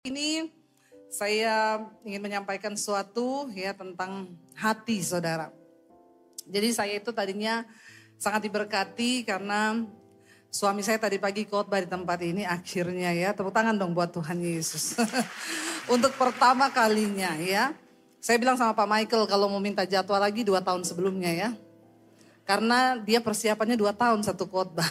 Ini saya ingin menyampaikan sesuatu ya tentang hati saudara. Jadi saya itu tadinya sangat diberkati karena suami saya tadi pagi khotbah di tempat ini akhirnya ya. Tepuk tangan dong buat Tuhan Yesus. Untuk pertama kalinya ya. Saya bilang sama Pak Michael kalau mau minta jadwal lagi 2 tahun sebelumnya ya. Karena dia persiapannya 2 tahun satu khotbah.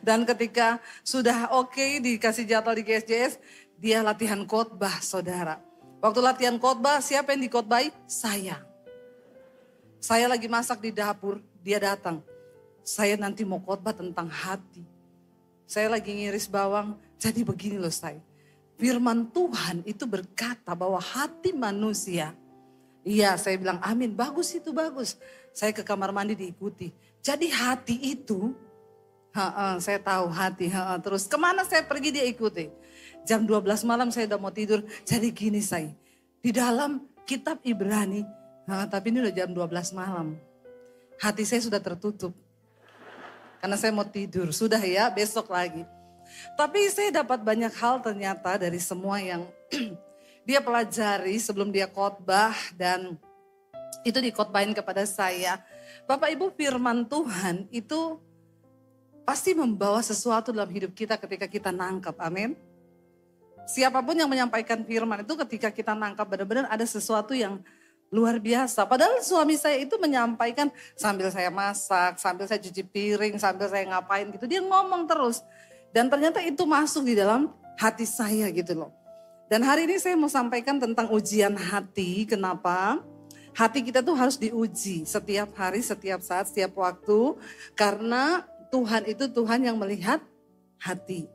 Dan ketika sudah oke dikasih jadwal di GSJS, dia latihan khotbah saudara. Waktu latihan khotbah siapa yang dikhotbahi? Saya. Saya lagi masak di dapur, dia datang. Saya nanti mau khotbah tentang hati. Saya lagi ngiris bawang, jadi begini loh saya. Firman Tuhan itu berkata bahwa hati manusia. Iya, saya bilang amin, bagus itu bagus. Saya ke kamar mandi diikuti. Jadi hati itu, saya tahu hati. Terus kemana saya pergi dia ikuti. Jam 12 malam saya udah mau tidur. Jadi gini saya, di dalam kitab Ibrani, tapi ini udah jam 12 malam. Hati saya sudah tertutup. Karena saya mau tidur, sudah ya besok lagi. Tapi saya dapat banyak hal ternyata dari semua yang dia pelajari sebelum dia khotbah dan itu dikhotbahin kepada saya. Bapak Ibu, firman Tuhan itu pasti membawa sesuatu dalam hidup kita ketika kita nangkep, amin. Siapapun yang menyampaikan firman itu ketika kita nangkap benar-benar ada sesuatu yang luar biasa. Padahal suami saya itu menyampaikan sambil saya masak, sambil saya cuci piring, sambil saya ngapain gitu. Dia ngomong terus. Dan ternyata itu masuk di dalam hati saya gitu loh. Dan hari ini saya mau sampaikan tentang ujian hati. Kenapa? Hati kita tuh harus diuji setiap hari, setiap saat, setiap waktu. Karena Tuhan itu Tuhan yang melihat hati.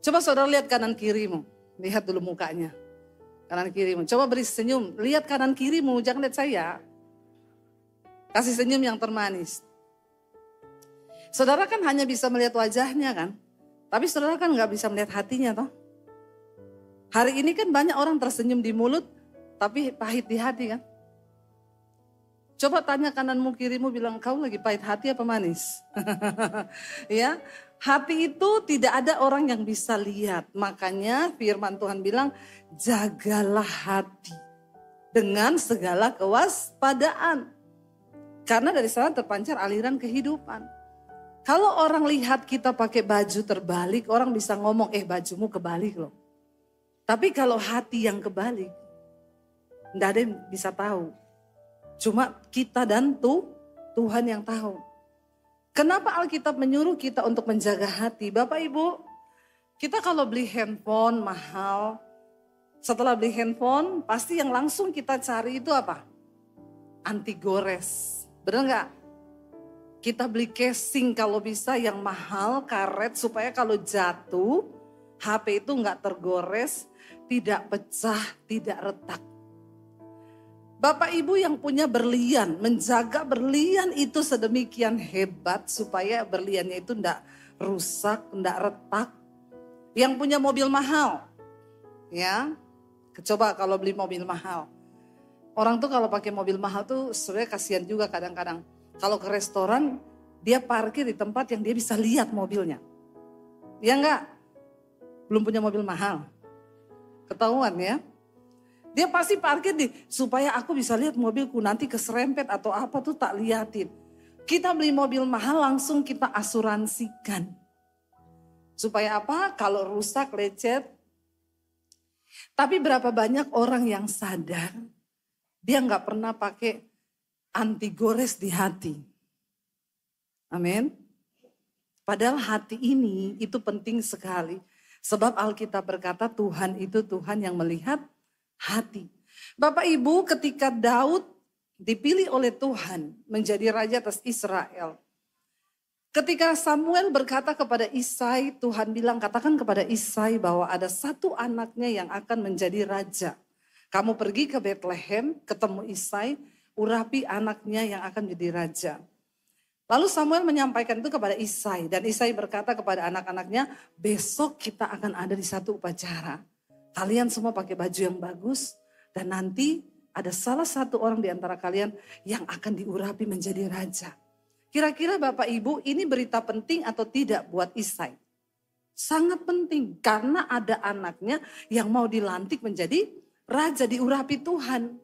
Coba saudara lihat kanan kirimu. Lihat dulu mukanya. Kanan kirimu. Coba beri senyum. Lihat kanan kirimu, jangan lihat saya. Kasih senyum yang termanis. Saudara kan hanya bisa melihat wajahnya kan. Tapi saudara kan gak bisa melihat hatinya toh. Hari ini kan banyak orang tersenyum di mulut, tapi pahit di hati kan. Coba tanya kananmu kirimu bilang, kau lagi pahit hati apa manis? Ya, hati itu tidak ada orang yang bisa lihat. Makanya firman Tuhan bilang, jagalah hati dengan segala kewaspadaan. Karena dari sana terpancar aliran kehidupan. Kalau orang lihat kita pakai baju terbalik, orang bisa ngomong, bajumu kebalik loh. Tapi kalau hati yang kebalik, tidak ada yang bisa tahu. Cuma kita dan Tuhan yang tahu. Kenapa Alkitab menyuruh kita untuk menjaga hati? Bapak Ibu, kita kalau beli handphone mahal, setelah beli handphone pasti yang langsung kita cari itu apa? Anti gores. Benar nggak? Kita beli casing kalau bisa yang mahal, karet supaya kalau jatuh HP itu nggak tergores, tidak pecah, tidak retak. Bapak Ibu yang punya berlian, menjaga berlian itu sedemikian hebat supaya berliannya itu enggak rusak, enggak retak. Yang punya mobil mahal, ya, coba kalau beli mobil mahal. Orang tuh kalau pakai mobil mahal tuh sebenarnya kasihan juga kadang-kadang. Kalau ke restoran, dia parkir di tempat yang dia bisa lihat mobilnya. Ya enggak? Belum punya mobil mahal. Ketahuan ya. Dia pasti parkir supaya aku bisa lihat mobilku nanti keserempet atau apa tuh tak liatin. Kita beli mobil mahal langsung kita asuransikan. Supaya apa? Kalau rusak, lecet. Tapi berapa banyak orang yang sadar dia nggak pernah pakai anti gores di hati. Amin. Padahal hati ini itu penting sekali. Sebab Alkitab berkata Tuhan itu Tuhan yang melihat hati. Bapak Ibu, ketika Daud dipilih oleh Tuhan menjadi raja atas Israel. Ketika Samuel berkata kepada Isai, Tuhan bilang katakan kepada Isai bahwa ada satu anaknya yang akan menjadi raja. Kamu pergi ke Bethlehem, ketemu Isai, urapi anaknya yang akan menjadi raja. Lalu Samuel menyampaikan itu kepada Isai. Dan Isai berkata kepada anak-anaknya, besok kita akan ada di satu upacara. Kalian semua pakai baju yang bagus. Dan nanti ada salah satu orang di antara kalian yang akan diurapi menjadi raja. Kira-kira Bapak Ibu ini berita penting atau tidak buat Isai? Sangat penting karena ada anaknya yang mau dilantik menjadi raja, diurapi Tuhan.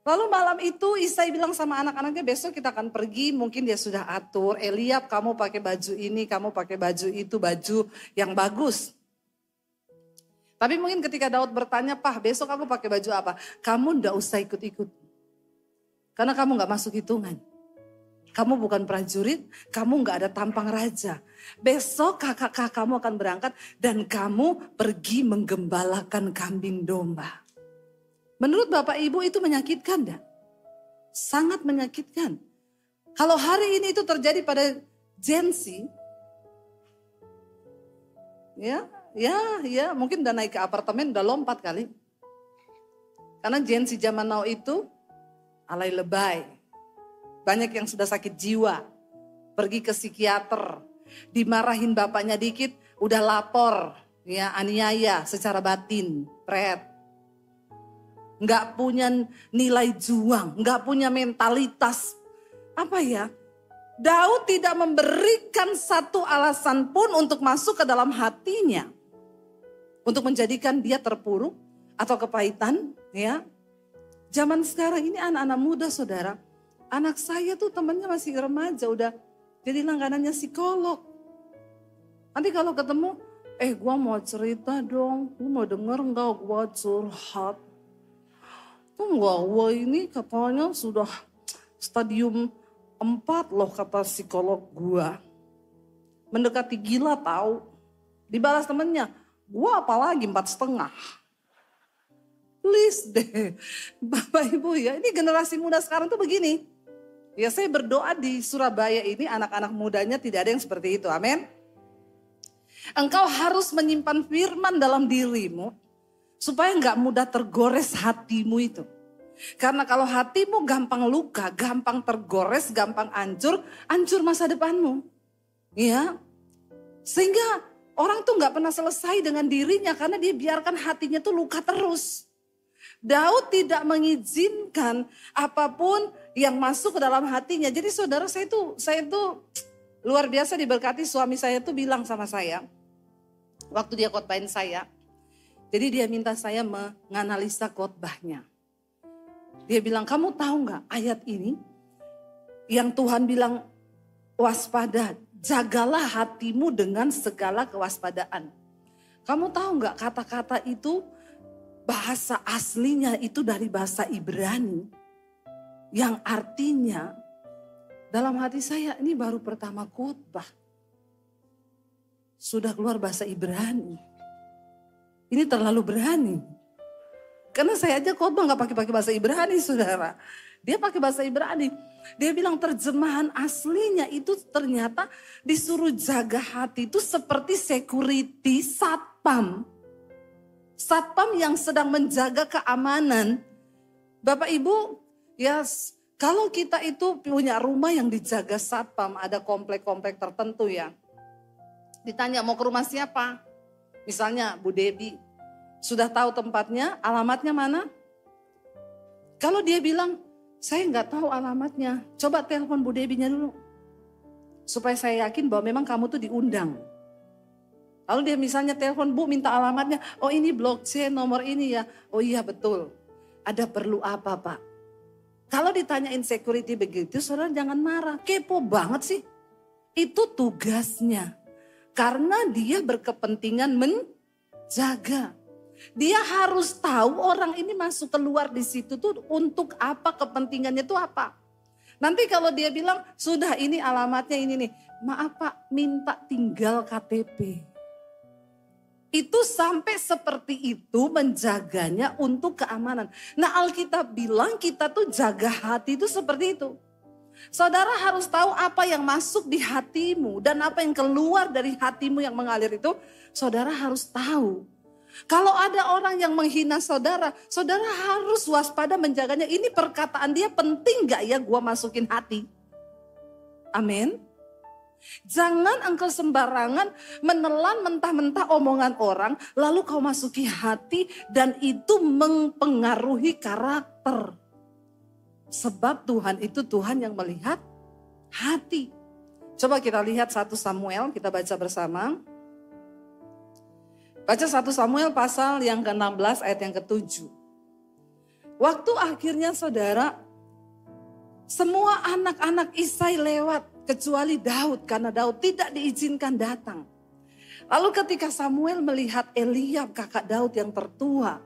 Lalu malam itu Isai bilang sama anak-anaknya, besok kita akan pergi, mungkin dia sudah atur, Eliab kamu pakai baju ini, kamu pakai baju itu, baju yang bagus. Tapi mungkin ketika Daud bertanya, Pak besok aku pakai baju apa? Kamu ndak usah ikut-ikut. Karena kamu nggak masuk hitungan. Kamu bukan prajurit, kamu nggak ada tampang raja. Besok kakak kamu akan berangkat dan kamu pergi menggembalakan kambing domba. Menurut Bapak Ibu itu menyakitkan dah. Sangat menyakitkan. Kalau hari ini itu terjadi pada Gen Z, ya mungkin udah naik ke apartemen, udah lompat kali. Karena Gen Z zaman now itu alay lebay. Banyak yang sudah sakit jiwa, pergi ke psikiater, dimarahin bapaknya dikit, udah lapor, ya aniaya secara batin, pret. Nggak punya nilai juang, nggak punya mentalitas. Apa ya? Daud tidak memberikan satu alasan pun untuk masuk ke dalam hatinya. Untuk menjadikan dia terpuruk atau kepahitan. Ya. Zaman sekarang ini anak-anak muda saudara. Anak saya tuh temannya masih remaja, udah jadi langganannya psikolog. Nanti kalau ketemu, gua mau cerita dong, lu mau denger nggak gua curhat. Wah ini katanya sudah stadium 4 loh kata psikolog gua. Mendekati gila tahu. Dibalas temennya, gua apalagi 4,5. Please deh, Bapak Ibu ya, ini generasi muda sekarang tuh begini. Ya saya berdoa di Surabaya ini anak-anak mudanya tidak ada yang seperti itu, amin. Engkau harus menyimpan firman dalam dirimu. Supaya nggak mudah tergores hatimu itu. Karena kalau hatimu gampang luka, gampang tergores, gampang hancur masa depanmu. Ya, sehingga orang tuh nggak pernah selesai dengan dirinya karena dia biarkan hatinya tuh luka terus. Daud tidak mengizinkan apapun yang masuk ke dalam hatinya. Jadi saudara saya itu luar biasa diberkati. Suami saya tuh bilang sama saya, waktu dia khotbahin saya. Jadi dia minta saya menganalisa khotbahnya. Dia bilang, kamu tahu nggak ayat ini? Yang Tuhan bilang, waspada, jagalah hatimu dengan segala kewaspadaan. Kamu tahu nggak kata-kata itu bahasa aslinya itu dari bahasa Ibrani. Yang artinya dalam hati saya ini baru pertama khotbah. Sudah keluar bahasa Ibrani. Ini terlalu berani. Karena saya aja khotbah gak pakai bahasa Ibrani saudara. Dia pakai bahasa Ibrani. Dia bilang terjemahan aslinya itu ternyata disuruh jaga hati itu seperti security satpam. Satpam yang sedang menjaga keamanan. Bapak Ibu, ya kalau kita itu punya rumah yang dijaga satpam, ada komplek-komplek tertentu ya. Ditanya mau ke rumah siapa? Misalnya Bu Debi, sudah tahu tempatnya, alamatnya mana? Kalau dia bilang, saya nggak tahu alamatnya, coba telepon Bu Debinya dulu. Supaya saya yakin bahwa memang kamu tuh diundang. Lalu dia misalnya telepon, Bu minta alamatnya, oh ini blok C nomor ini ya. Oh iya betul, ada perlu apa Pak? Kalau ditanyain security begitu, saudara jangan marah, kepo banget sih. Itu tugasnya. Karena dia berkepentingan menjaga. Dia harus tahu orang ini masuk keluar di situ tuh untuk apa, kepentingannya itu apa. Nanti kalau dia bilang sudah ini alamatnya ini nih. Maaf Pak, minta tinggal KTP. Itu sampai seperti itu menjaganya untuk keamanan. Nah Alkitab bilang kita tuh jaga hati itu seperti itu. Saudara harus tahu apa yang masuk di hatimu dan apa yang keluar dari hatimu yang mengalir itu, saudara harus tahu. Kalau ada orang yang menghina saudara, saudara harus waspada menjaganya. Ini perkataan dia penting gak ya gua masukin hati? Amin. Jangan engkau sembarangan menelan mentah-mentah omongan orang, lalu kau masuki hati dan itu mempengaruhi karakter. Sebab Tuhan itu Tuhan yang melihat hati. Coba kita lihat 1 Samuel, kita baca bersama. Baca 1 Samuel pasal yang ke-16 ayat yang ke-7. Waktu akhirnya saudara, semua anak-anak Isai lewat kecuali Daud, karena Daud tidak diizinkan datang. Lalu ketika Samuel melihat Eliab kakak Daud yang tertua,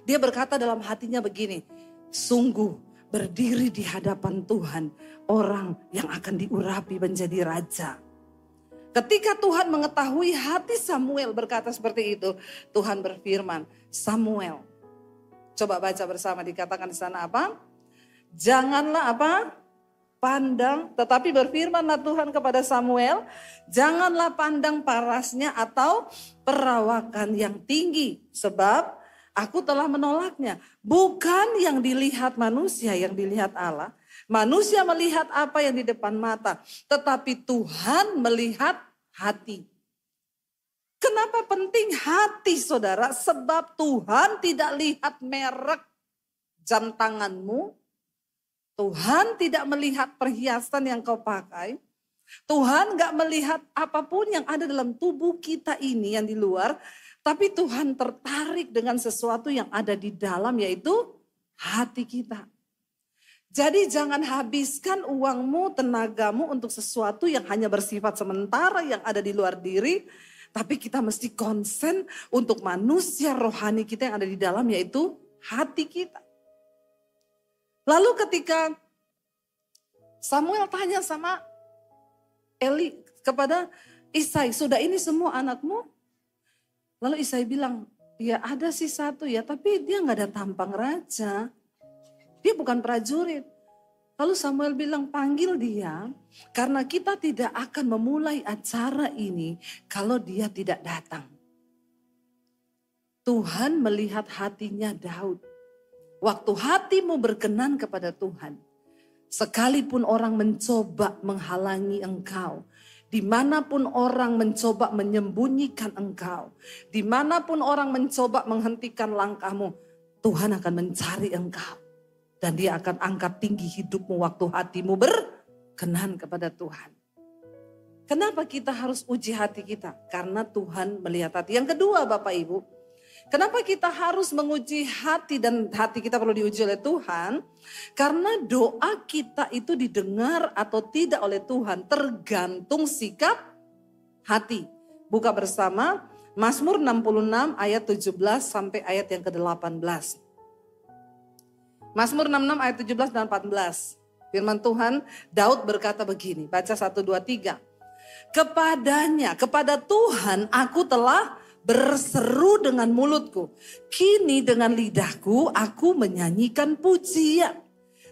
dia berkata dalam hatinya begini, sungguh berdiri di hadapan Tuhan orang yang akan diurapi menjadi raja. Ketika Tuhan mengetahui hati Samuel berkata seperti itu, Tuhan berfirman, Samuel. Coba baca bersama, dikatakan di sana apa? Janganlah apa? Pandang, tetapi berfirmanlah Tuhan kepada Samuel, janganlah pandang parasnya atau perawakan yang tinggi, sebab aku telah menolaknya. Bukan yang dilihat manusia, yang dilihat Allah. Manusia melihat apa yang di depan mata, tetapi Tuhan melihat hati. Kenapa penting hati saudara? Sebab Tuhan tidak lihat merek jam tanganmu. Tuhan tidak melihat perhiasan yang kau pakai. Tuhan gak melihat apapun yang ada dalam tubuh kita ini yang di luar. Tapi Tuhan tertarik dengan sesuatu yang ada di dalam, yaitu hati kita. Jadi jangan habiskan uangmu, tenagamu untuk sesuatu yang hanya bersifat sementara yang ada di luar diri. Tapi kita mesti konsen untuk manusia rohani kita yang ada di dalam, yaitu hati kita. Lalu ketika Samuel tanya sama Eli kepada Isai, sudah ini semua anakmu? Lalu Isai bilang, ya ada sih satu ya, tapi dia gak ada tampang raja. Dia bukan prajurit. Lalu Samuel bilang, panggil dia, karena kita tidak akan memulai acara ini kalau dia tidak datang. Tuhan melihat hatinya Daud. Waktu hatimu berkenan kepada Tuhan, sekalipun orang mencoba menghalangi engkau, dimanapun orang mencoba menyembunyikan engkau, dimanapun orang mencoba menghentikan langkahmu, Tuhan akan mencari engkau. Dan dia akan angkat tinggi hidupmu waktu hatimu berkenan kepada Tuhan. Kenapa kita harus uji hati kita? Karena Tuhan melihat hati. Yang kedua Bapak Ibu, kenapa kita harus menguji hati dan hati kita perlu diuji oleh Tuhan? Karena doa kita itu didengar atau tidak oleh Tuhan tergantung sikap hati. Buka bersama Mazmur 66 ayat 17 sampai ayat yang ke-18. Mazmur 66 ayat 17 dan 14. Firman Tuhan, Daud berkata begini, baca 1, 2, 3. Kepada Tuhan aku telah berseru dengan mulutku. Kini dengan lidahku aku menyanyikan pujian.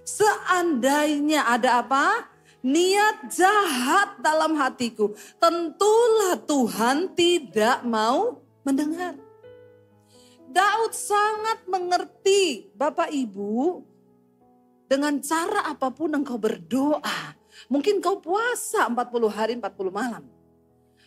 Seandainya ada apa? Niat jahat dalam hatiku. Tentulah Tuhan tidak mau mendengar. Daud sangat mengerti Bapak Ibu, dengan cara apapun engkau berdoa. Mungkin kau puasa 40 hari 40 malam.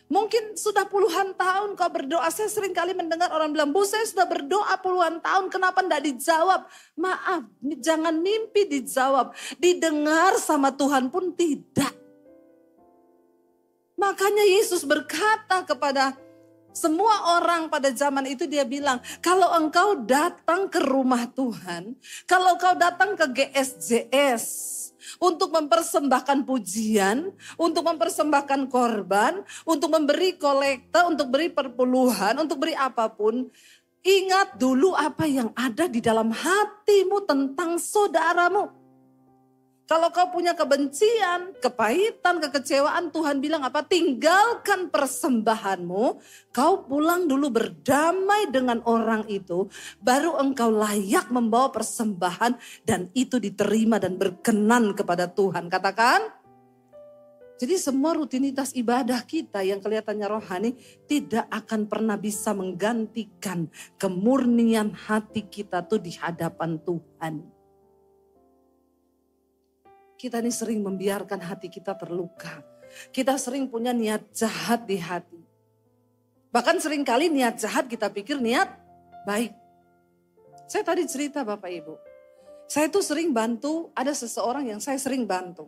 Mungkin sudah puluhan tahun kau berdoa. Saya sering kali mendengar orang bilang, Bu saya sudah berdoa puluhan tahun, kenapa tidak dijawab? Maaf, jangan mimpi dijawab. Didengar sama Tuhan pun tidak. Makanya Yesus berkata kepada semua orang pada zaman itu, dia bilang, kalau engkau datang ke rumah Tuhan, kalau kau datang ke GSJS untuk mempersembahkan pujian, untuk mempersembahkan korban, untuk memberi kolekte, untuk beri perpuluhan, untuk beri apapun, ingat dulu apa yang ada di dalam hatimu tentang saudaramu. Kalau kau punya kebencian, kepahitan, kekecewaan, Tuhan bilang apa? Tinggalkan persembahanmu, kau pulang dulu berdamai dengan orang itu, baru engkau layak membawa persembahan dan itu diterima dan berkenan kepada Tuhan. Katakan, jadi semua rutinitas ibadah kita yang kelihatannya rohani tidak akan pernah bisa menggantikan kemurnian hati kita tuh di hadapan Tuhan. Kita ini sering membiarkan hati kita terluka. Kita sering punya niat jahat di hati. Bahkan sering kali niat jahat kita pikir niat baik. Saya tadi cerita Bapak Ibu. Saya tuh sering bantu, ada seseorang yang saya sering bantu.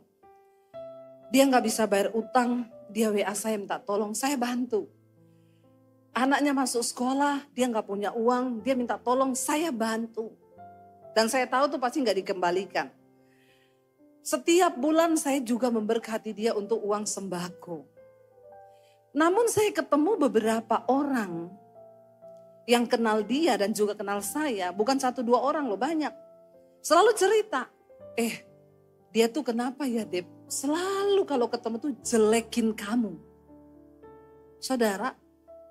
Dia gak bisa bayar utang, dia WA saya minta tolong, saya bantu. Anaknya masuk sekolah, dia nggak punya uang, dia minta tolong, saya bantu. Dan saya tahu tuh pasti nggak dikembalikan. Setiap bulan saya juga memberkati dia untuk uang sembako. Namun saya ketemu beberapa orang yang kenal dia dan juga kenal saya. Bukan 1-2 orang loh, banyak. Selalu cerita, dia tuh kenapa ya Deb? Selalu kalau ketemu tuh jelekin kamu. Saudara,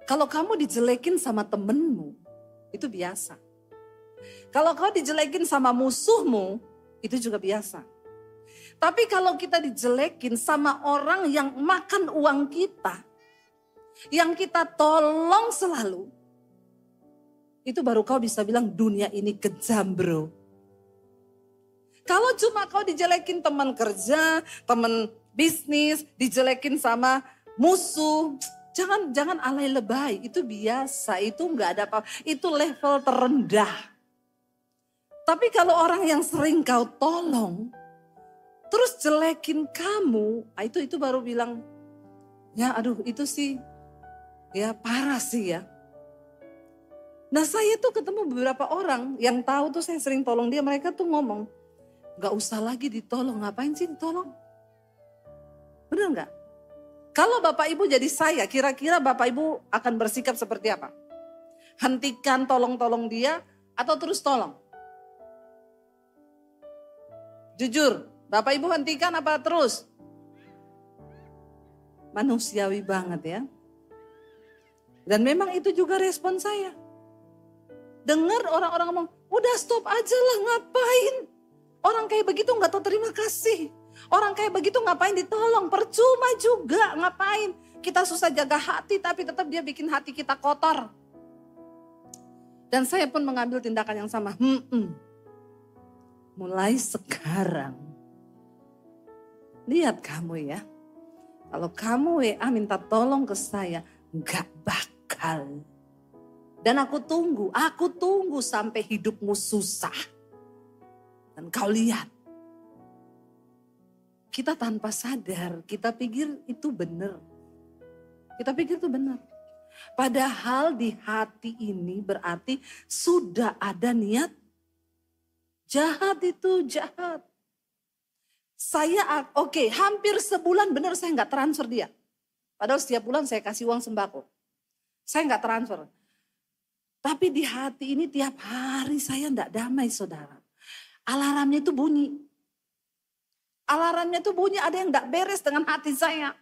kalau kamu dijelekin sama temenmu, itu biasa. Kalau kau dijelekin sama musuhmu, itu juga biasa. Tapi kalau kita dijelekin sama orang yang makan uang kita, yang kita tolong selalu, itu baru kau bisa bilang dunia ini kejam bro. Kalau cuma kau dijelekin teman kerja, teman bisnis, dijelekin sama musuh, jangan alay lebay, itu biasa, itu nggak ada apa, itu level terendah. Tapi kalau orang yang sering kau tolong, terus jelekin kamu, itu baru bilang, ya aduh itu sih, ya parah sih ya. Nah saya tuh ketemu beberapa orang yang tahu tuh saya sering tolong dia, mereka tuh ngomong, gak usah lagi ditolong, ngapain sih ditolong? Bener gak? Kalau Bapak Ibu jadi saya, kira-kira Bapak Ibu akan bersikap seperti apa? Hentikan tolong-tolong dia atau terus tolong? Jujur, Bapak Ibu hentikan apa terus? Manusiawi banget ya. Dan memang itu juga respon saya. Dengar orang-orang ngomong, udah stop aja lah, ngapain? Orang kayak begitu gak tahu terima kasih. Orang kayak begitu ngapain ditolong, percuma juga, ngapain? Kita susah jaga hati tapi tetap dia bikin hati kita kotor. Dan saya pun mengambil tindakan yang sama. Mulai sekarang, lihat kamu ya, kalau kamu WA minta tolong ke saya, gak bakal. Dan aku tunggu sampai hidupmu susah. Dan kau lihat, kita tanpa sadar, kita pikir itu benar. Kita pikir itu benar. Padahal di hati ini berarti sudah ada niat jahat, itu jahat. Saya hampir sebulan benar saya nggak transfer dia. Padahal setiap bulan saya kasih uang sembako. Saya nggak transfer. Tapi di hati ini tiap hari saya nggak damai saudara. Alarmnya itu bunyi. Alarmnya itu bunyi, ada yang nggak beres dengan hati saya.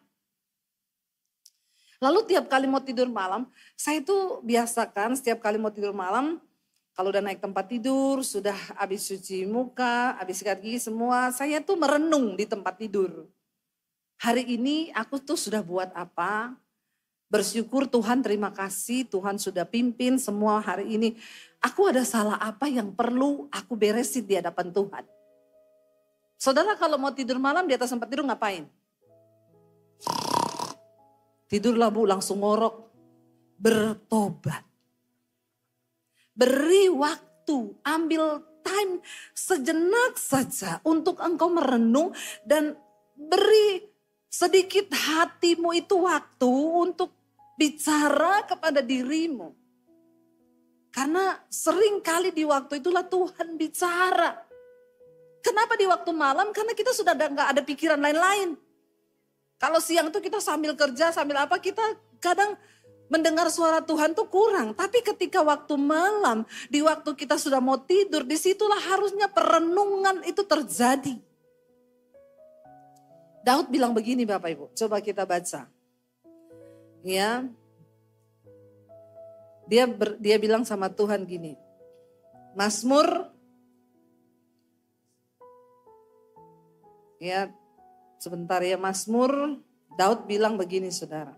Lalu tiap kali mau tidur malam, saya itu biasakan setiap kali mau tidur malam, kalau udah naik tempat tidur, sudah habis cuci muka, habis sikat gigi semua, saya tuh merenung di tempat tidur. Hari ini aku tuh sudah buat apa? Bersyukur Tuhan, terima kasih Tuhan sudah pimpin semua hari ini. Aku ada salah apa yang perlu aku beresin di hadapan Tuhan. Saudara kalau mau tidur malam di atas tempat tidur ngapain? Tidurlah Bu, langsung ngorok. Bertobat. Beri waktu, ambil time sejenak saja untuk engkau merenung dan beri sedikit hatimu itu waktu untuk bicara kepada dirimu. Karena sering kali di waktu itulah Tuhan bicara. Kenapa di waktu malam? Karena kita sudah gak ada pikiran lain-lain. Kalau siang itu kita sambil kerja, sambil apa, kita kadang mendengar suara Tuhan tuh kurang. Tapi ketika waktu malam, di waktu kita sudah mau tidur, disitulah harusnya perenungan itu terjadi. Daud bilang begini Bapak Ibu, coba kita baca. Ya, dia bilang sama Tuhan gini, Mazmur, ya sebentar ya, Mazmur, Daud bilang begini saudara.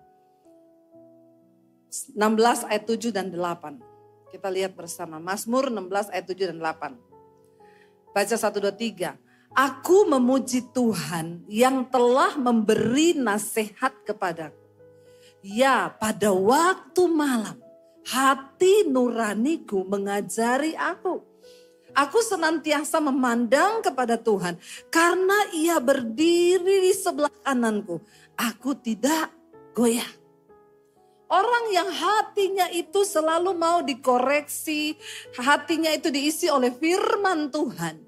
16 ayat 7 dan 8. Kita lihat bersama, Mazmur 16 ayat 7 dan 8. Baca 1, 2, 3. Aku memuji Tuhan yang telah memberi nasihat kepadaku. Ya, pada waktu malam hati nuraniku mengajari aku. Aku senantiasa memandang kepada Tuhan karena Ia berdiri di sebelah kananku. Aku tidak goyah. Orang yang hatinya itu selalu mau dikoreksi, hatinya itu diisi oleh firman Tuhan.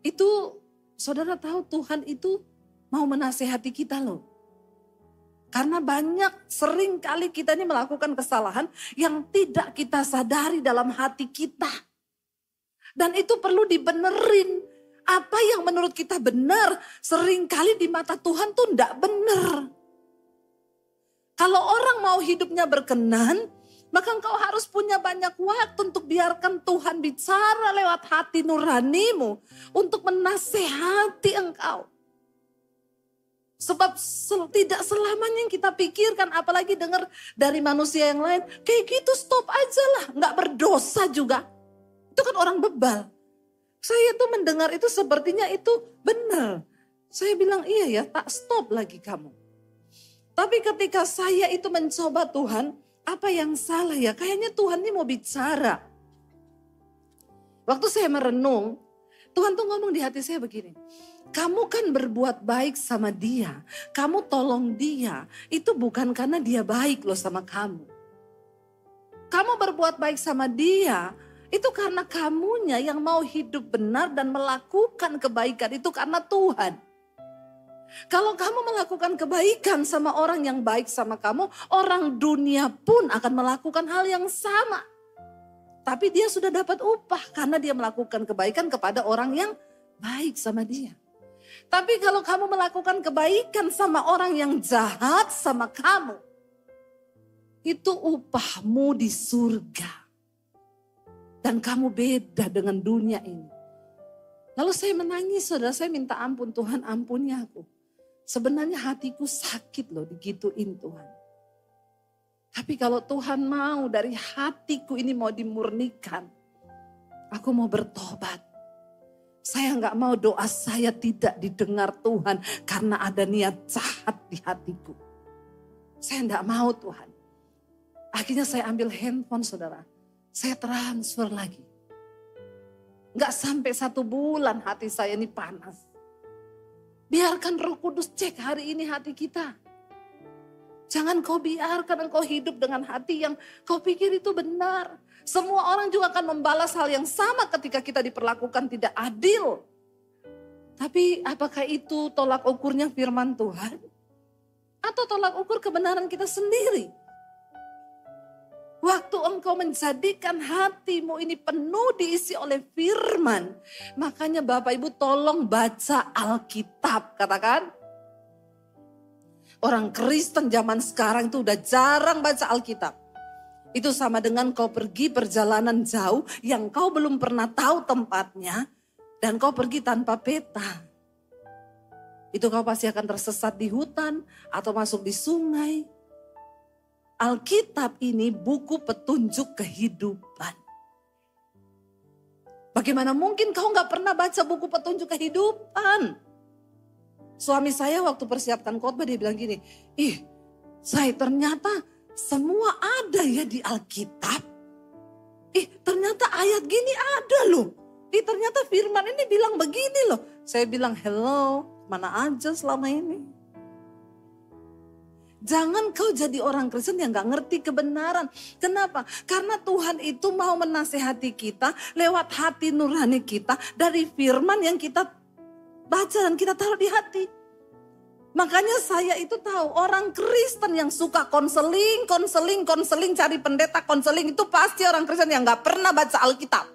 Itu saudara tahu Tuhan itu mau menasehati kita loh. Karena sering kali kita ini melakukan kesalahan yang tidak kita sadari dalam hati kita. Dan itu perlu dibenerin. Apa yang menurut kita benar, sering kali di mata Tuhan tuh enggak benar. Kalau orang mau hidupnya berkenan, maka engkau harus punya banyak waktu untuk biarkan Tuhan bicara lewat hati nuranimu. Untuk menasehati engkau. Sebab tidak selamanya yang kita pikirkan, apalagi dengar dari manusia yang lain, kayak gitu stop aja lah, gak berdosa juga. Itu kan orang bebal. Saya tuh mendengar itu sepertinya itu benar. Saya bilang iya ya, tak stop lagi kamu. Tapi ketika saya itu mencoba Tuhan, apa yang salah ya? Kayaknya Tuhan ini mau bicara. Waktu saya merenung, Tuhan tuh ngomong di hati saya begini. Kamu kan berbuat baik sama dia. Kamu tolong dia. Itu bukan karena dia baik loh sama kamu. Kamu berbuat baik sama dia. Itu karena kamunya yang mau hidup benar dan melakukan kebaikan. Itu karena Tuhan. Kalau kamu melakukan kebaikan sama orang yang baik sama kamu. Orang dunia pun akan melakukan hal yang sama. Tapi dia sudah dapat upah. Karena dia melakukan kebaikan kepada orang yang baik sama dia. Tapi kalau kamu melakukan kebaikan sama orang yang jahat sama kamu, itu upahmu di surga. Dan kamu beda dengan dunia ini. Lalu saya menangis, saudara, saya minta ampun, Tuhan ampuni aku. Sebenarnya hatiku sakit loh digituin Tuhan. Tapi kalau Tuhan mau dari hatiku ini mau dimurnikan, aku mau bertobat. Saya nggak mau doa saya tidak didengar Tuhan karena ada niat jahat di hatiku. Saya nggak mau Tuhan. Akhirnya saya ambil handphone saudara. Saya transfer lagi. Nggak sampai 1 bulan hati saya ini panas. Biarkan Roh Kudus cek hari ini hati kita. Jangan kau biarkan engkau hidup dengan hati yang kau pikir itu benar. Semua orang juga akan membalas hal yang sama ketika kita diperlakukan tidak adil. Tapi apakah itu tolak ukurnya firman Tuhan? Atau tolak ukur kebenaran kita sendiri? Waktu engkau menjadikan hatimu ini penuh diisi oleh firman. Makanya Bapak Ibu tolong baca Alkitab, katakan. Orang Kristen zaman sekarang itu udah jarang baca Alkitab. Itu sama dengan kau pergi perjalanan jauh yang kau belum pernah tahu tempatnya. Dan kau pergi tanpa peta. Itu kau pasti akan tersesat di hutan atau masuk di sungai. Alkitab ini buku petunjuk kehidupan. Bagaimana mungkin kau gak pernah baca buku petunjuk kehidupan? Suami saya waktu persiapkan khotbah dia bilang gini, saya ternyata semua ada ya di Alkitab. Ternyata ayat gini ada loh. Ternyata firman ini bilang begini loh. Saya bilang, hello, mana aja selama ini. Jangan kau jadi orang Kristen yang gak ngerti kebenaran. Kenapa? Karena Tuhan itu mau menasehati kita lewat hati nurani kita dari firman yang kita baca dan kita taruh di hati. Makanya saya itu tahu orang Kristen yang suka konseling, cari pendeta konseling itu pasti orang Kristen yang gak pernah baca Alkitab.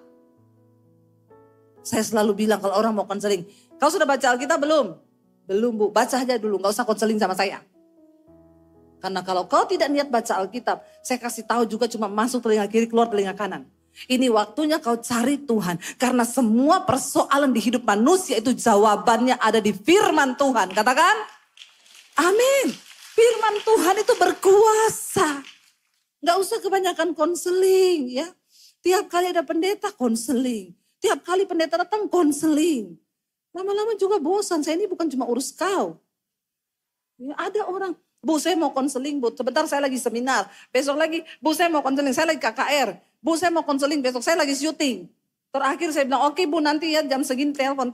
Saya selalu bilang kalau orang mau konseling, kau sudah baca Alkitab belum? Belum Bu, baca aja dulu, gak usah konseling sama saya. Karena kalau kau tidak niat baca Alkitab, saya kasih tahu juga cuma masuk telinga kiri, keluar telinga kanan. Ini waktunya kau cari Tuhan. Karena semua persoalan di hidup manusia itu jawabannya ada di firman Tuhan. Katakan, amin. Firman Tuhan itu berkuasa. Gak usah kebanyakan konseling ya. Tiap kali ada pendeta konseling. Tiap kali pendeta datang konseling. Lama-lama juga bosan. Saya ini bukan cuma urus kau. Ya, ada orang, Bu saya mau konseling Bu. Sebentar saya lagi seminar. Besok lagi, Bu saya mau konseling. Saya lagi KKR. Bu saya mau konseling. Besok saya lagi syuting. Terakhir saya bilang, oke Bu nanti ya jam segini telepon.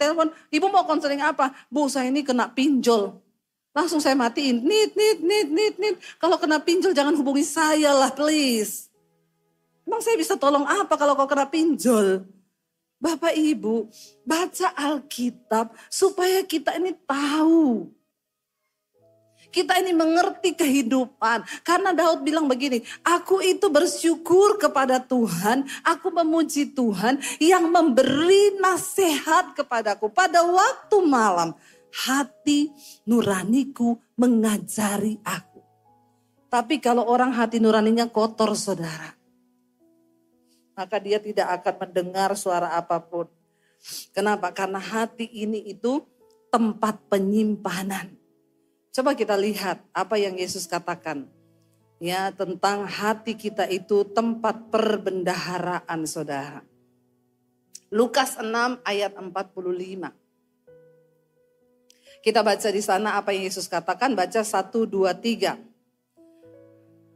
Ibu mau konseling apa? Bu saya ini kena pinjol. Langsung saya matiin, nit. Kalau kena pinjol jangan hubungi saya lah please. Emang saya bisa tolong apa kalau kau kena pinjol? Bapak Ibu, baca Alkitab supaya kita ini tahu. Kita ini mengerti kehidupan. Karena Daud bilang begini, aku itu bersyukur kepada Tuhan, aku memuji Tuhan yang memberi nasihat kepadaku pada waktu malam. Hati nuraniku mengajari aku. Tapi kalau orang hati nuraninya kotor saudara, maka dia tidak akan mendengar suara apapun. Kenapa? Karena hati ini itu tempat penyimpanan. Coba kita lihat apa yang Yesus katakan. Ya, tentang hati kita itu tempat perbendaharaan saudara. Lukas 6 ayat 45. Kita baca di sana apa yang Yesus katakan, baca 1, 2, 3.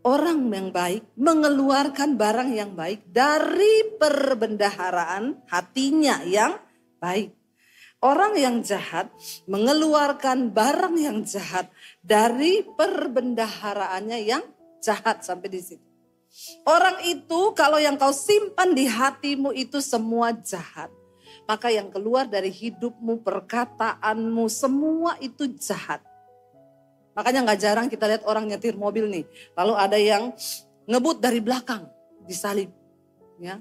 Orang yang baik mengeluarkan barang yang baik dari perbendaharaan hatinya yang baik. Orang yang jahat mengeluarkan barang yang jahat dari perbendaharaannya yang jahat, sampai di situ. Orang itu kalau yang kau simpan di hatimu itu semua jahat. Maka yang keluar dari hidupmu, perkataanmu, semua itu jahat. Makanya gak jarang kita lihat orang nyetir mobil nih. Lalu ada yang ngebut dari belakang, disalip. Ya.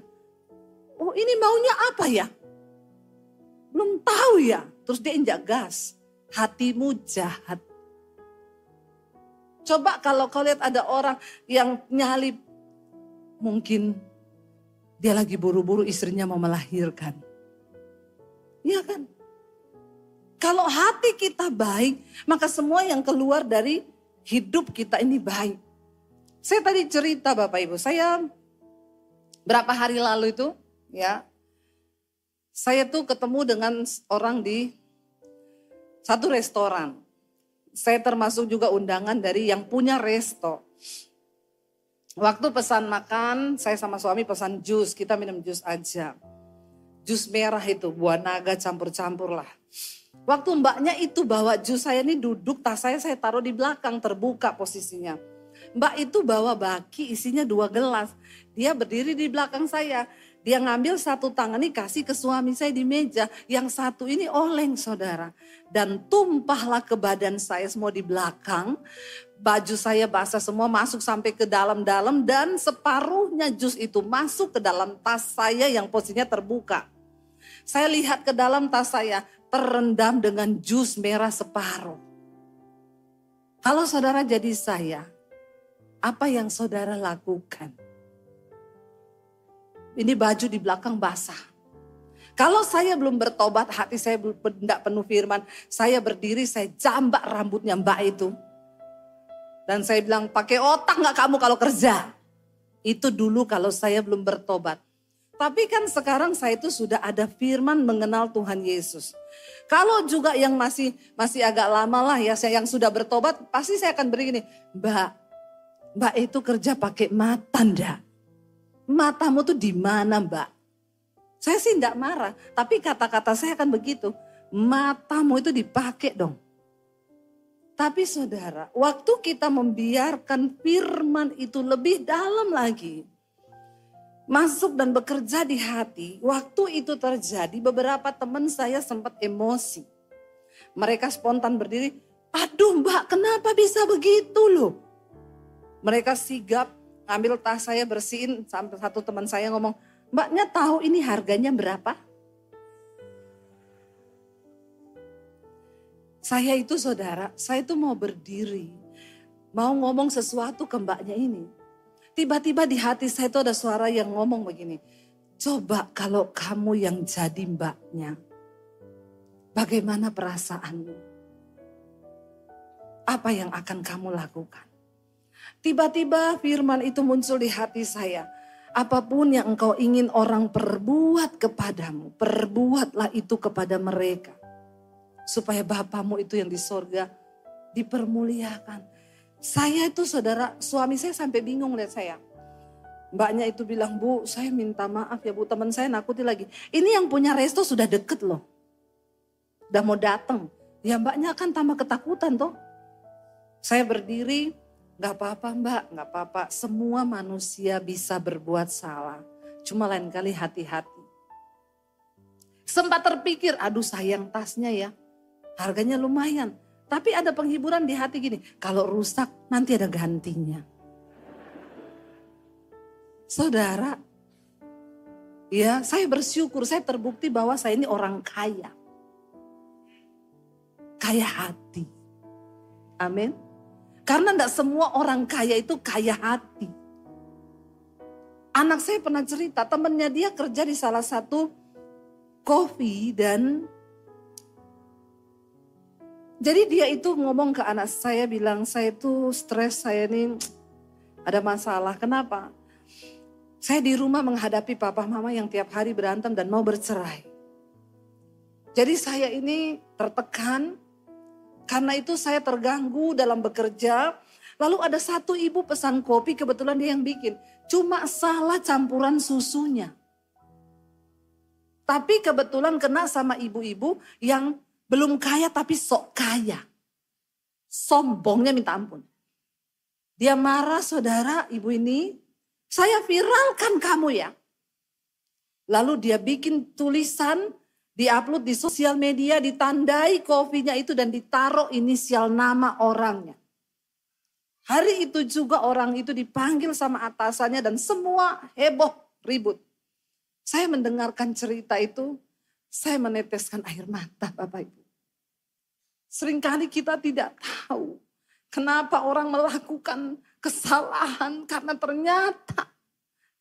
Oh ini maunya apa ya? Belum tahu ya. Terus dia injak gas. Hatimu jahat. Coba kalau kau lihat ada orang yang nyalip. Mungkin dia lagi buru-buru istrinya mau melahirkan. Iya kan? Kalau hati kita baik, maka semua yang keluar dari hidup kita ini baik. Saya tadi cerita Bapak Ibu, saya berapa hari lalu itu, ya, saya tuh ketemu dengan orang di satu restoran. Saya termasuk juga undangan dari yang punya resto. Waktu pesan makan, saya sama suami pesan jus, kita minum jus aja. Jus merah itu, buah naga campur-campur lah. Waktu mbaknya itu bawa jus, saya ini duduk, tas saya taruh di belakang, terbuka posisinya. Mbak itu bawa baki isinya 2 gelas. Dia berdiri di belakang saya. Dia ngambil satu tangan ini kasih ke suami saya di meja. Yang satu ini oleng saudara. Dan tumpahlah ke badan saya semua di belakang. Baju saya basah semua masuk sampai ke dalam-dalam. Dan separuhnya jus itu masuk ke dalam tas saya yang posisinya terbuka. Saya lihat ke dalam tas saya terendam dengan jus merah separuh. Kalau saudara jadi saya, apa yang saudara lakukan? Ini baju di belakang basah. Kalau saya belum bertobat, hati saya tidak penuh firman, saya berdiri, saya jambak rambutnya mbak itu. Dan saya bilang, pakai otak gak kamu kalau kerja? Itu dulu kalau saya belum bertobat. Tapi kan sekarang saya itu sudah ada firman mengenal Tuhan Yesus. Kalau juga yang masih agak lama lah ya, yang sudah bertobat, pasti saya akan beri gini, Mbak itu kerja pakai mata ndak? Matamu tuh di mana Mbak? Saya sih enggak marah, tapi kata-kata saya akan begitu. Matamu itu dipakai dong. Tapi saudara, waktu kita membiarkan firman itu lebih dalam lagi, masuk dan bekerja di hati, waktu itu terjadi beberapa teman saya sempat emosi. Mereka spontan berdiri, aduh Mbak kenapa bisa begitu loh. Mereka sigap ngambil tas saya bersihin, sampai satu teman saya ngomong, Mbaknya tahu ini harganya berapa? Saya itu saudara, saya itu mau berdiri, mau ngomong sesuatu ke mbaknya ini. Tiba-tiba di hati saya itu ada suara yang ngomong begini, coba kalau kamu yang jadi mbaknya, bagaimana perasaanmu? Apa yang akan kamu lakukan? Tiba-tiba firman itu muncul di hati saya. Apapun yang engkau ingin orang perbuat kepadamu, perbuatlah itu kepada mereka. Supaya Bapamu itu yang di sorga dipermuliakan. Saya itu saudara, suami saya sampai bingung lihat saya. Mbaknya itu bilang, Bu saya minta maaf ya Bu, teman saya nakuti lagi. Ini yang punya resto sudah deket loh. Udah mau datang. Ya mbaknya kan tambah ketakutan toh. Saya berdiri, gak apa-apa mbak, gak apa-apa. Semua manusia bisa berbuat salah. Cuma lain kali hati-hati. Sempat terpikir, aduh sayang tasnya ya. Harganya lumayan. Tapi ada penghiburan di hati gini, kalau rusak nanti ada gantinya. Saudara, ya saya bersyukur, saya terbukti bahwa saya ini orang kaya. Kaya hati. Amin. Karena tidak semua orang kaya itu kaya hati. Anak saya pernah cerita, temannya dia kerja di salah satu coffee dan jadi dia itu ngomong ke anak saya, bilang saya itu stres, saya ini ada masalah. Kenapa? Saya di rumah menghadapi papa mama yang tiap hari berantem dan mau bercerai. Jadi saya ini tertekan. Karena itu saya terganggu dalam bekerja. Lalu ada satu ibu pesan kopi, kebetulan dia yang bikin. Cuma salah campuran susunya. Tapi kebetulan kena sama ibu-ibu yang belum kaya tapi sok kaya. Sombongnya minta ampun. Dia marah, saudara, ibu ini. Saya viralkan kamu ya. Lalu dia bikin tulisan, di-upload di sosial media, ditandai kopinya itu dan ditaruh inisial nama orangnya. Hari itu juga orang itu dipanggil sama atasannya dan semua heboh ribut. Saya mendengarkan cerita itu, saya meneteskan air mata Bapak Ibu. Seringkali kita tidak tahu kenapa orang melakukan kesalahan karena ternyata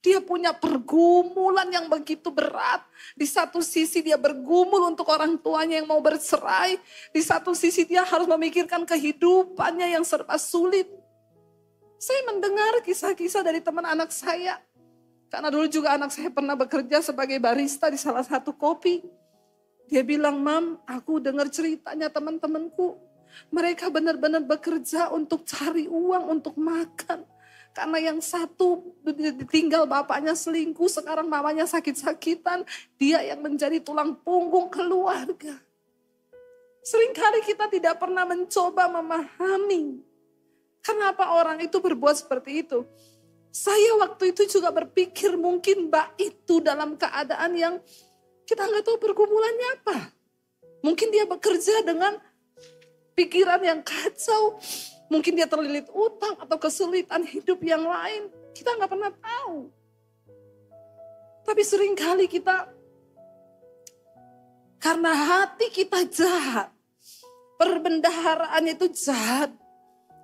dia punya pergumulan yang begitu berat. Di satu sisi dia bergumul untuk orang tuanya yang mau bercerai. Di satu sisi dia harus memikirkan kehidupannya yang serba sulit. Saya mendengar kisah-kisah dari teman anak saya. Karena dulu juga anak saya pernah bekerja sebagai barista di salah satu kopi. Dia bilang, Mam, aku dengar ceritanya teman-temanku. Mereka benar-benar bekerja untuk cari uang, untuk makan. Karena yang satu ditinggal bapaknya selingkuh, sekarang mamanya sakit-sakitan. Dia yang menjadi tulang punggung keluarga. Seringkali kita tidak pernah mencoba memahami kenapa orang itu berbuat seperti itu. Saya waktu itu juga berpikir mungkin mbak itu dalam keadaan yang kita nggak tahu pergumulannya apa. Mungkin dia bekerja dengan pikiran yang kacau. Mungkin dia terlilit utang atau kesulitan hidup yang lain. Kita nggak pernah tahu. Tapi seringkali kita, karena hati kita jahat, perbendaharaan itu jahat.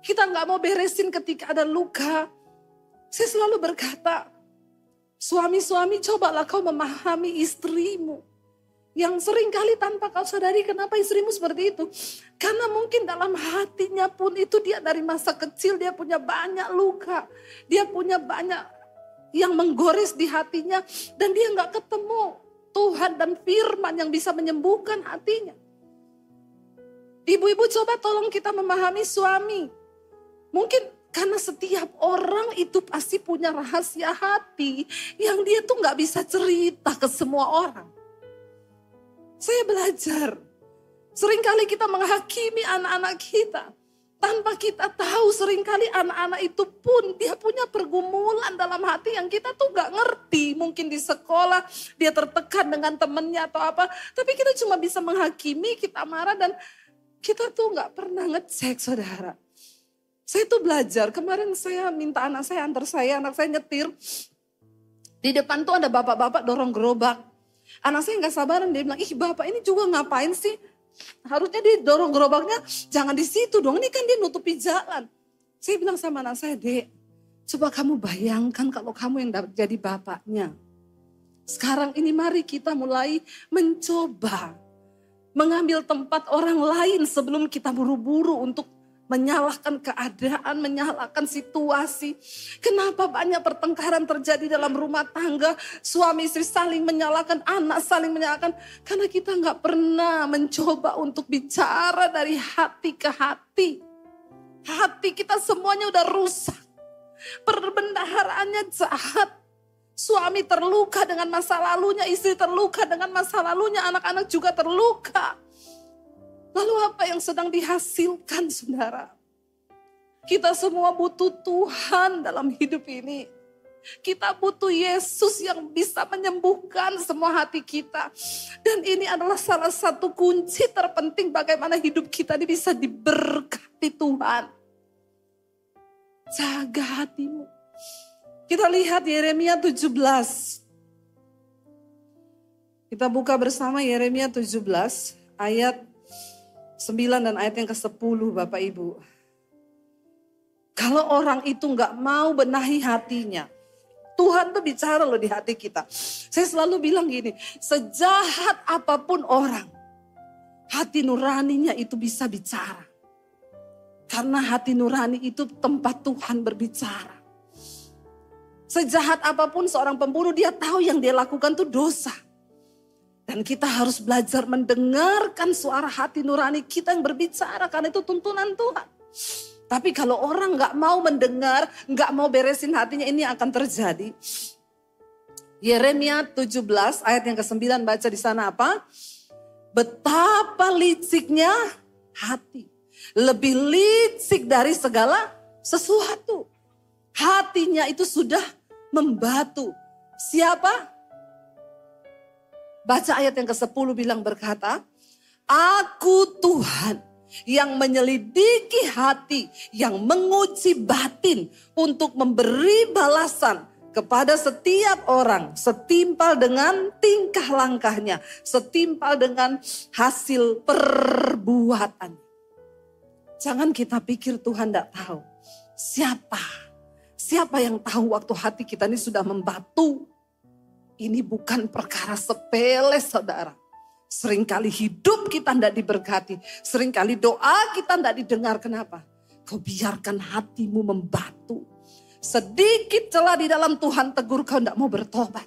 Kita nggak mau beresin ketika ada luka. Saya selalu berkata, suami-suami cobalah kau memahami istrimu. Yang seringkali tanpa kau sadari kenapa istrimu seperti itu. Karena mungkin dalam hatinya pun itu dia dari masa kecil dia punya banyak luka. Dia punya banyak yang menggores di hatinya. Dan dia gak ketemu Tuhan dan firman yang bisa menyembuhkan hatinya. Ibu-ibu coba tolong kita memahami suami. Mungkin karena setiap orang itu pasti punya rahasia hati. Yang dia tuh gak bisa cerita ke semua orang. Saya belajar, seringkali kita menghakimi anak-anak kita. Tanpa kita tahu seringkali anak-anak itu pun dia punya pergumulan dalam hati yang kita tuh gak ngerti. Mungkin di sekolah dia tertekan dengan temennya atau apa. Tapi kita cuma bisa menghakimi, kita marah dan kita tuh gak pernah ngecek saudara. Saya tuh belajar, kemarin saya minta anak saya antar anak saya nyetir. Di depan tuh ada bapak-bapak dorong gerobak. Anak saya gak sabaran, dia bilang, ih bapak ini juga ngapain sih? Harusnya dia dorong gerobaknya, jangan di situ dong, ini kan dia nutupi jalan. Saya bilang sama anak saya, Dek, coba kamu bayangkan kalau kamu yang jadi bapaknya. Sekarang ini mari kita mulai mencoba mengambil tempat orang lain sebelum kita buru-buru untuk menyalahkan keadaan, menyalahkan situasi. Kenapa banyak pertengkaran terjadi dalam rumah tangga, suami istri saling menyalahkan, anak saling menyalahkan. Karena kita gak pernah mencoba untuk bicara dari hati ke hati. Hati kita semuanya udah rusak. Perbendaharaannya jahat. Suami terluka dengan masa lalunya, istri terluka dengan masa lalunya, anak-anak juga terluka. Lalu apa yang sedang dihasilkan saudara? Kita semua butuh Tuhan dalam hidup ini. Kita butuh Yesus yang bisa menyembuhkan semua hati kita. Dan ini adalah salah satu kunci terpenting bagaimana hidup kita ini bisa diberkati Tuhan. Jaga hatimu. Kita lihat Yeremia 17. Kita buka bersama Yeremia 17 ayat 9 dan ayat yang ke-10 Bapak Ibu. Kalau orang itu gak mau benahi hatinya, Tuhan tuh bicara loh di hati kita. Saya selalu bilang gini, sejahat apapun orang, hati nuraninya itu bisa bicara. Karena hati nurani itu tempat Tuhan berbicara. Sejahat apapun seorang pembunuh, dia tahu yang dia lakukan itu dosa. Dan kita harus belajar mendengarkan suara hati nurani kita yang berbicara, karena itu tuntunan Tuhan. Tapi kalau orang gak mau mendengar, gak mau beresin hatinya, ini akan terjadi. Yeremia 17 ayat yang ke-9 baca di sana apa? Betapa liciknya hati. Lebih licik dari segala sesuatu. Hatinya itu sudah membatu. Siapa? Baca ayat yang ke-10 bilang berkata, Aku Tuhan yang menyelidiki hati, yang menguji batin untuk memberi balasan kepada setiap orang setimpal dengan tingkah langkahnya, setimpal dengan hasil perbuatan. Jangan kita pikir Tuhan tidak tahu. Siapa yang tahu waktu hati kita ini sudah membatu? Ini bukan perkara sepele saudara. Seringkali hidup kita tidak diberkati. Seringkali doa kita tidak didengar. Kenapa? Kau biarkan hatimu membatu. Sedikit celah di dalam Tuhan tegur, kau tidak mau bertobat.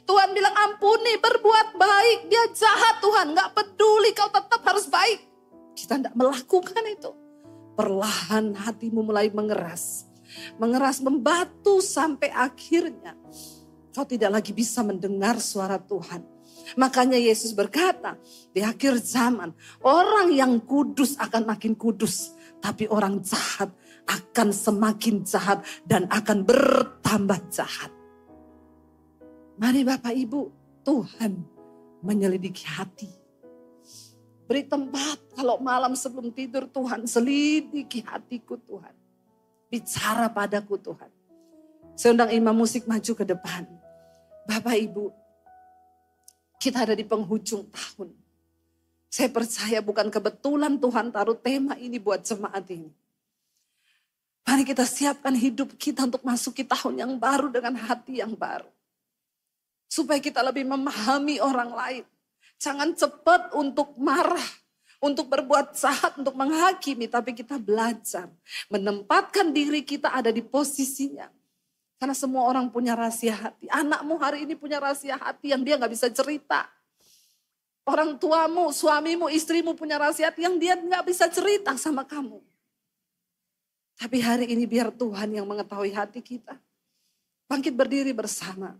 Tuhan bilang ampuni, berbuat baik. Dia jahat Tuhan, gak peduli, kau tetap harus baik. Kita tidak melakukan itu. Perlahan hatimu mulai mengeras. Mengeras, membatu sampai akhirnya kau tidak lagi bisa mendengar suara Tuhan. Makanya Yesus berkata, di akhir zaman orang yang kudus akan makin kudus. Tapi orang jahat akan semakin jahat dan akan bertambah jahat. Mari Bapak Ibu, Tuhan menyelidiki hati. Beri tempat kalau malam sebelum tidur, Tuhan selidiki hatiku Tuhan. Bicara padaku Tuhan. Saya undang imam musik maju ke depan. Bapak Ibu, kita ada di penghujung tahun. Saya percaya bukan kebetulan Tuhan taruh tema ini buat jemaat ini. Mari kita siapkan hidup kita untuk masuki tahun yang baru dengan hati yang baru. Supaya kita lebih memahami orang lain. Jangan cepat untuk marah, untuk berbuat jahat, untuk menghakimi. Tapi kita belajar menempatkan diri kita ada di posisinya. Karena semua orang punya rahasia hati. Anakmu hari ini punya rahasia hati yang dia gak bisa cerita. Orang tuamu, suamimu, istrimu punya rahasia hati yang dia gak bisa cerita sama kamu. Tapi hari ini biar Tuhan yang mengetahui hati kita. Bangkit berdiri bersama.